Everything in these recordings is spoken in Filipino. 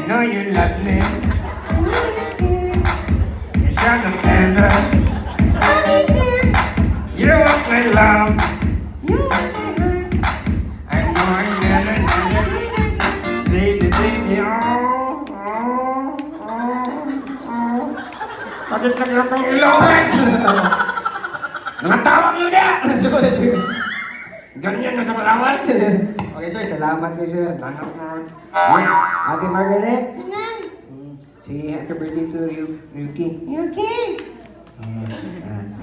know you love me. You shot the tender. You want my love. I know I never. Baby, oh. Bakit naglatang ilawan? Mga tawag mo na! Sige. Ganyan na sa malawas. Okay, sir. Salamat kayo, sir. Ate Margaret. Si happy birthday to Yuki. Yuki!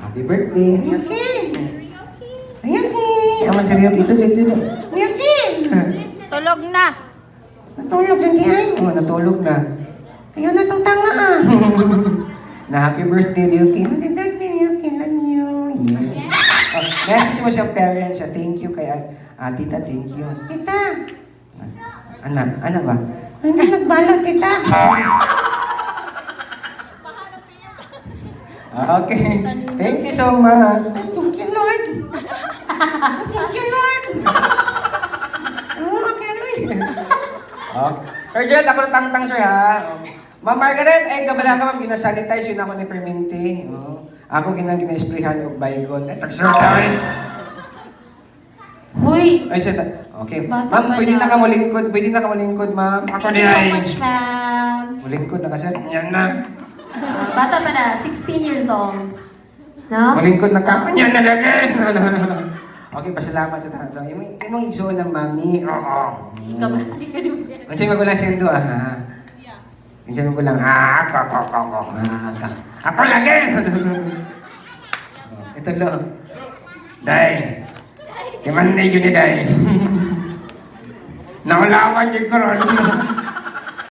Happy birthday. Yuki! Yuki! Aman si Yuki. Tuloy. Yuki! Tulog na. Natulog din di ay. Oh, natulog na. Ayaw na itong tanga ah. Na happy birthday, Yuki. Happy birthday, Yuki. Love you. Yeah. Message mo siyang parents. Thank you kay tita. Thank you. Tita, Ano ba? hindi nagbalot, tita. Okay. Thank you so much. Ay, thank you, Lord. Thank you, Lord. Oh, okay, Lord. Oh. Sir Jel, ako na tangtang, sir, ha? Ma'am Margaret, ay gabala ka, ma'am. Ginasanitize yun ako ni Perminti. Oh. Ako gina-sprayhan og baygon. Sir, tayo. Huy! Ay, sir. Okay. Bata Ma'am, pa pwede na. na ka mulingkod. Pwede na ka mulingkod, ma'am. Ako Thank di you so ay. much, ma'am. Mulingkod na ka, sir. Yan na. Bata pa na, 16 years old. No? Mulingkod na ka. Yan na lagi. Okay, pasalamat sa tahan. So, imong igsoon ng mami. Oo. Ikaw ba? Hindi ka doon. Mansay magulang sendo, ha? Mansay magulang, Ako. Ako lagi. Ito lo. Day. Kiman na yun ni Day. Naulawan yung koron.